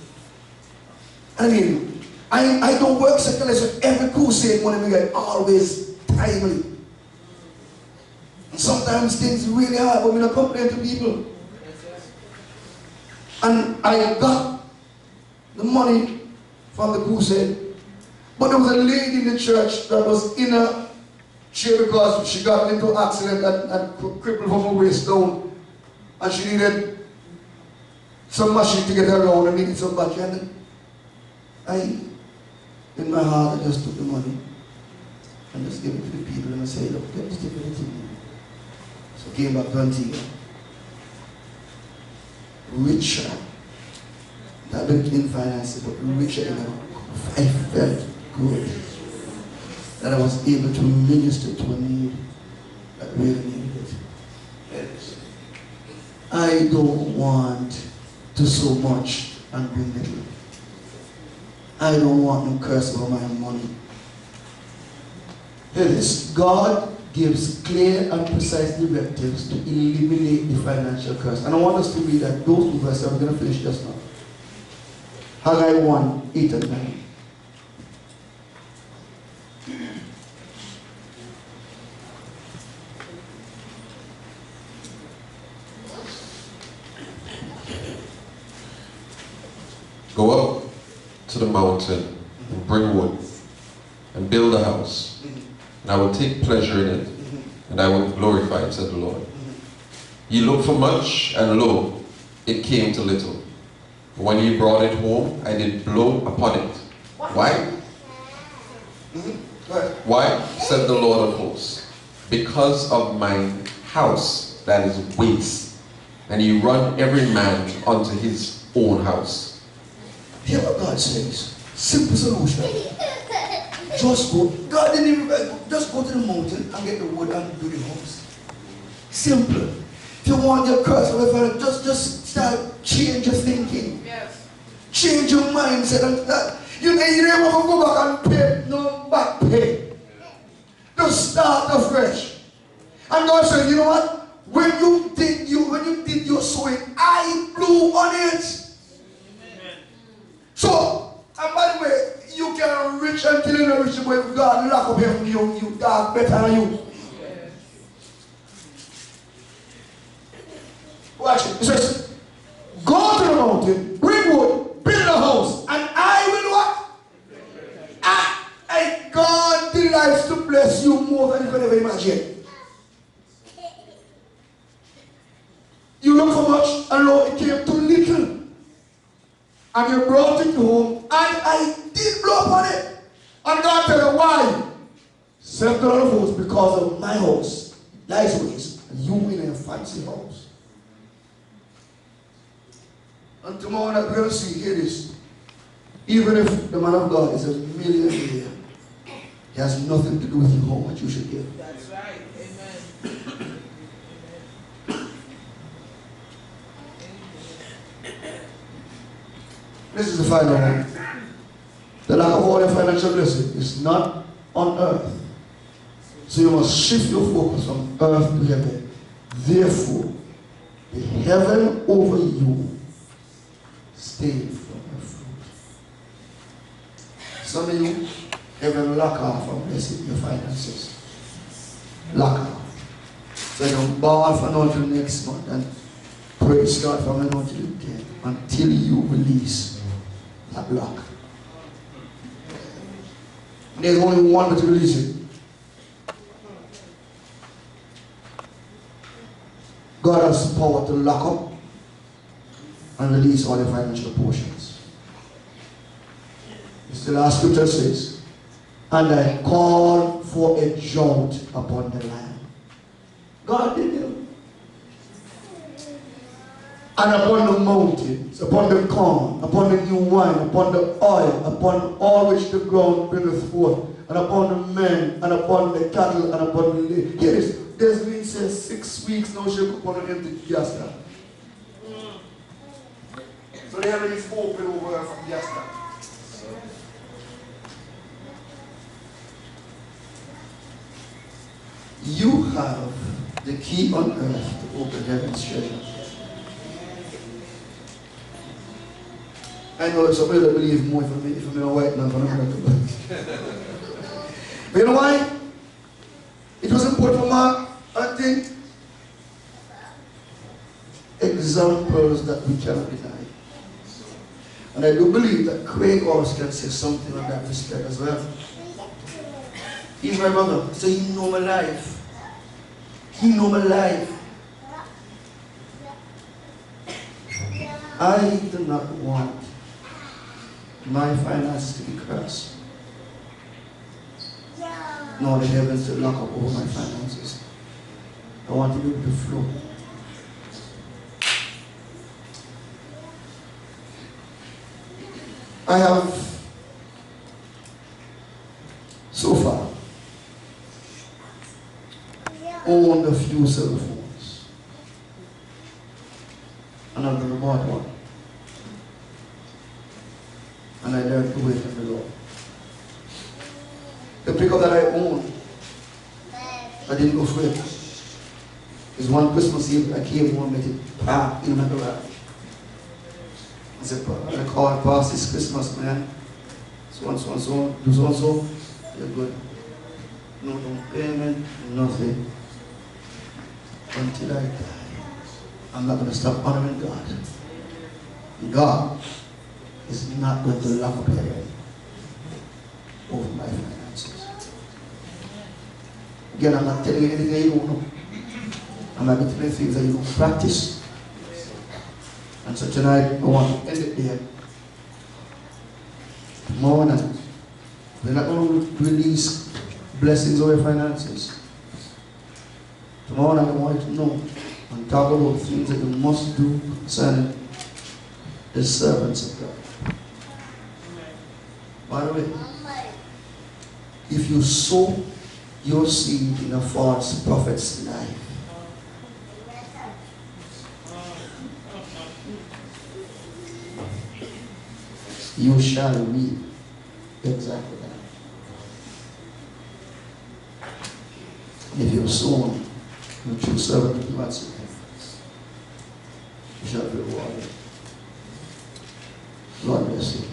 I mean, I don't work secular, so every crusade when I get always timely. And sometimes things are really hard, but we don't complain to people. And I got the money from the crusade. But there was a lady in the church that was in a chair because she got into an accident and crippled from her waist down. And she needed some machine to get her around and needed some back. And in my heart, I just took the money and just gave it to the people and I said, look, get this thing. So I came back to Antigua. Richer. Not in finances, but richer in I felt good that I was able to minister to a need that really needed it. I don't want to sow much and bring little. I don't want no curse over my money. Hear this. God gives clear and precise directives to eliminate the financial curse. And I want us to read that those two verses. I'm going to finish just now. Haggai 1, 8 and 9. Go up to the mountain and bring wood and build a house, and I will take pleasure in it, and I will glorify it, said the Lord. Ye looked for much, and lo, it came to little. When ye brought it home, I did blow upon it. Why? Why, said the Lord of hosts? Because of mine house that is waste, and ye run every man unto his own house. Hear what God says. Simple solution. Just go. God didn't even just go to the mountain and get the wood and do the house. Simple. If you want your curse, just start change your thinking. Yes. Change your mindset and that. You never want to go back and pay no back pay. Just start afresh. And God said, you know what? When you did your sowing, I blew on it. So, and by the way, you can rich until you're not rich, but if God lock up here from you dark better than you. Watch it. It says, go to the mountain, bring wood, build a house, and I will what? God delights to bless you more than you can ever imagine. You look for much, and lo, it came too little. And you brought it home, and I did blow upon it. And God tell you why? Said the Lord of hosts, because of my house, lies ways, and you in a fancy house. And tomorrow night we're going to see, hear this. Even if the man of God is a millionaire, he has nothing to do with you, how much you should give. That's right. Amen. This is the final one. The lack of all your financial blessing is not on earth. So you must shift your focus from earth to heaven. Therefore, the heaven over you stayed from your fruit. Some of you, heaven lock off from blessing your finances. Lock off. So you don't bow for now until next month and praise God from now until you can, until you release that block. There's only one way to release it. God has power to lock up and release all your financial portions. It's the last scripture says, and I call for a drought upon the land. God did it. And upon the mountains, upon the corn, upon the new wine, upon the oil, upon all which the ground bringeth forth, and upon the men, and upon the cattle, and upon the lay. Here it is. There's been says 6 weeks now shall come upon an empty gas tank. So the heaven is open over from gas tank. You have the key on earth to open heaven's treasure. I know some people believe more if I'm a white man from America. But you know why? It was important for Mark, I think, examples that we cannot deny. And I do believe that Craig also can say something on that respect as well. He's my brother, so he know my life. He know my life. I do not want my finances to be cursed, nor the heavens to lock up over my finances. I want to be able to flow. I have so far owned a few cell phones, and I've never bought one. And I learned to wait on the Lord. The pickup that I own, I didn't go for it. It's one Christmas Eve, I came home with it parked in my garage. I said, I called past this Christmas, man. So and so and so, do so and so. You're good. No down payment, nothing. Until I die. I'm not going to stop honoring God. God is not going to lock up heaven over my finances. Again, I'm not telling you anything that you don't know. I'm not telling you things that you don't practice. And so tonight, I want to end it there. Tomorrow night, we're not going to release blessings over your finances. Tomorrow night, I want you to know and talk about things that you must do concerning the servants of God. By the way, if you sow your seed in a false prophet's life, you shall reap exactly that. If you sow the true servant of God's life, you shall be rewarded. God bless you.